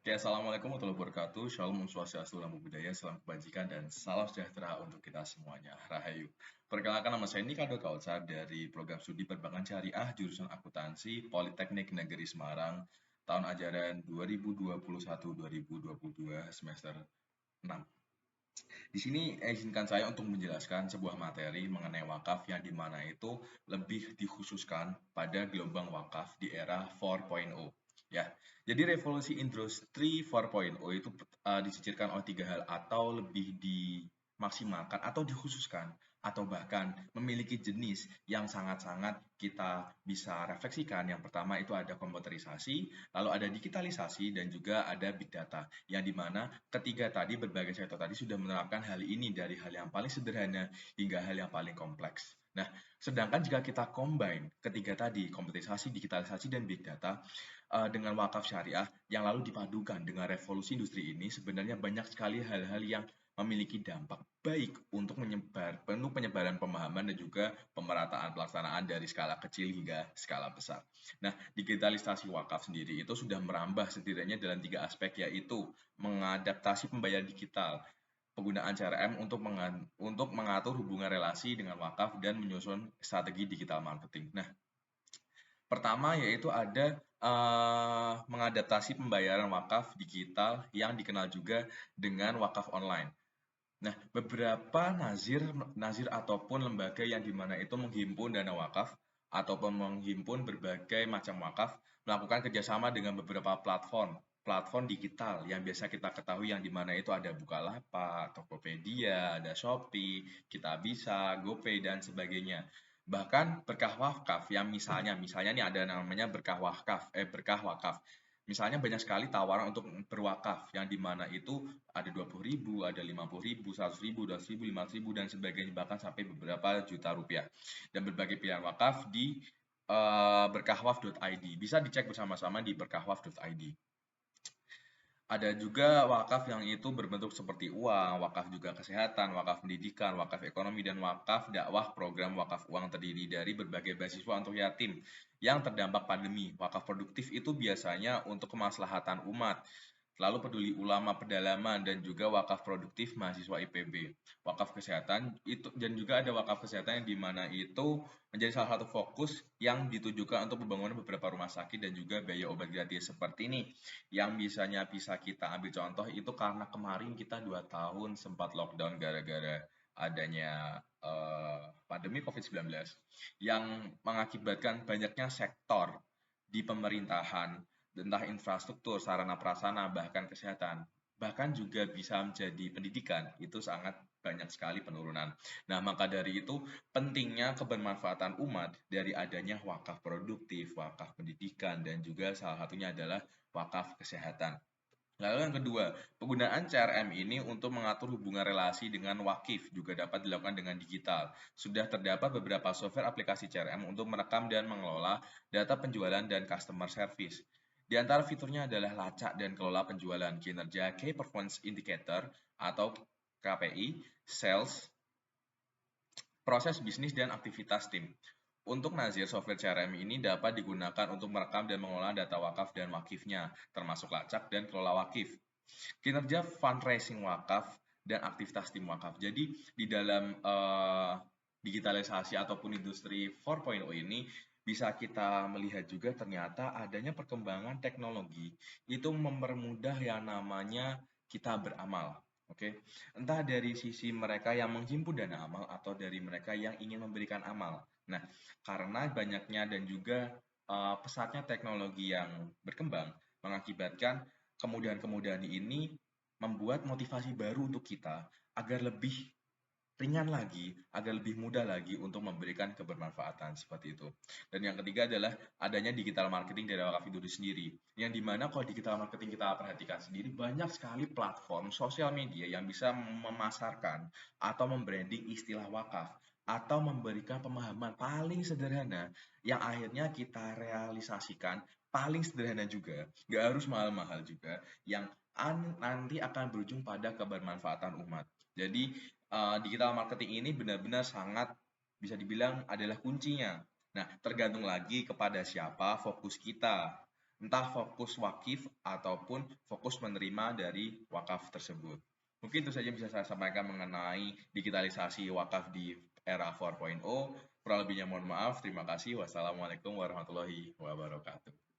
Oke, Assalamualaikum warahmatullahi wabarakatuh. Shalom, Om Swastiastu, Namo Buddhaya, salam kebajikan, dan salam sejahtera untuk kita semuanya. Rahayu. Perkenalkan, nama saya Nikado Kautsar dari program studi perbankan syariah jurusan akuntansi Politeknik Negeri Semarang tahun ajaran 2021-2022 semester 6. Di sini izinkan saya untuk menjelaskan sebuah materi mengenai wakaf yang dimana itu lebih dikhususkan pada gelombang wakaf di era 4.0. Ya, jadi revolusi industri 4.0 itu disicirkan oleh tiga hal atau lebih dimaksimalkan atau dikhususkan atau bahkan memiliki jenis yang sangat-sangat kita bisa refleksikan. Yang pertama itu ada komputerisasi, lalu ada digitalisasi, dan juga ada big data. Yang dimana ketiga tadi berbagai sektor tadi sudah menerapkan hal ini dari hal yang paling sederhana hingga hal yang paling kompleks. Nah, sedangkan jika kita combine ketiga tadi, komputerisasi, digitalisasi, dan big data, dengan wakaf syariah yang lalu dipadukan dengan revolusi industri ini, sebenarnya banyak sekali hal-hal yang memiliki dampak baik untuk penyebaran pemahaman dan juga pemerataan pelaksanaan dari skala kecil hingga skala besar. Nah, digitalisasi wakaf sendiri itu sudah merambah setidaknya dalam tiga aspek, yaitu mengadaptasi pembayaran digital, penggunaan CRM untuk mengatur hubungan relasi dengan wakaf, dan menyusun strategi digital marketing. Nah, pertama yaitu ada mengadaptasi pembayaran wakaf digital yang dikenal juga dengan wakaf online. Nah, beberapa nazir ataupun lembaga yang dimana itu menghimpun dana wakaf ataupun menghimpun berbagai macam wakaf melakukan kerjasama dengan beberapa platform digital yang biasa kita ketahui, yang dimana itu ada Bukalapak, Tokopedia, ada Shopee, Kitabisa, GoPay, dan sebagainya. Bahkan berkah wakaf yang misalnya nih ada namanya berkah wakaf. Misalnya banyak sekali tawaran untuk berwakaf yang dimana itu ada 20.000, ada 50.000, 100.000, 200.000, 500.000, dan sebagainya, bahkan sampai beberapa juta rupiah. Dan berbagai pilihan wakaf di berkahwaf.id. Bisa dicek bersama-sama di berkahwaf.id. Ada juga wakaf yang itu berbentuk seperti uang, wakaf juga kesehatan, wakaf pendidikan, wakaf ekonomi, dan wakaf dakwah. Program wakaf uang terdiri dari berbagai beasiswa untuk yatim yang terdampak pandemi. Wakaf produktif itu biasanya untuk kemaslahatan umat. Lalu peduli ulama pedalaman, dan juga wakaf produktif mahasiswa IPB. Wakaf kesehatan itu, dan juga ada wakaf kesehatan yang dimana itu menjadi salah satu fokus yang ditujukan untuk pembangunan beberapa rumah sakit dan juga biaya obat gratis seperti ini. Yang bisa kita ambil contoh itu karena kemarin kita 2 tahun sempat lockdown gara-gara adanya pandemi COVID-19 yang mengakibatkan banyaknya sektor di pemerintahan, entah infrastruktur, sarana prasarana, bahkan kesehatan, bahkan juga bisa menjadi pendidikan, itu sangat banyak sekali penurunan. Nah, maka dari itu pentingnya kebermanfaatan umat dari adanya wakaf produktif, wakaf pendidikan, dan juga salah satunya adalah wakaf kesehatan. Lalu yang kedua, penggunaan CRM ini untuk mengatur hubungan relasi dengan wakif juga dapat dilakukan dengan digital. Sudah terdapat beberapa software aplikasi CRM untuk merekam dan mengelola data penjualan dan customer service. Di antara fiturnya adalah lacak dan kelola penjualan, kinerja Key Performance Indicator atau KPI, sales, proses bisnis, dan aktivitas tim. Untuk Nazir, software CRM ini dapat digunakan untuk merekam dan mengelola data wakaf dan wakifnya, termasuk lacak dan kelola wakif, kinerja fundraising wakaf, dan aktivitas tim wakaf. Jadi di dalam digitalisasi ataupun industri 4.0 ini bisa kita melihat juga ternyata adanya perkembangan teknologi itu mempermudah yang namanya kita beramal. Oke, entah dari sisi mereka yang menghimpun dana amal atau dari mereka yang ingin memberikan amal. Nah, karena banyaknya dan juga pesatnya teknologi yang berkembang mengakibatkan kemudahan-kemudahan ini membuat motivasi baru untuk kita agar lebih ringan lagi, agar lebih mudah lagi untuk memberikan kebermanfaatan seperti itu. Dan yang ketiga adalah adanya digital marketing dari wakaf itu sendiri. Yang dimana kalau digital marketing kita perhatikan sendiri, banyak sekali platform sosial media yang bisa memasarkan atau membranding istilah wakaf atau memberikan pemahaman paling sederhana yang akhirnya kita realisasikan paling sederhana juga, nggak harus mahal-mahal juga, yang nanti akan berujung pada kebermanfaatan umat. Jadi digital marketing ini benar-benar sangat bisa dibilang adalah kuncinya. Nah, tergantung lagi kepada siapa fokus kita. entah fokus wakif ataupun fokus menerima dari wakaf tersebut. Mungkin itu saja bisa saya sampaikan mengenai digitalisasi wakaf di era 4.0. Kurang lebihnya mohon maaf. Terima kasih. Wassalamualaikum warahmatullahi wabarakatuh.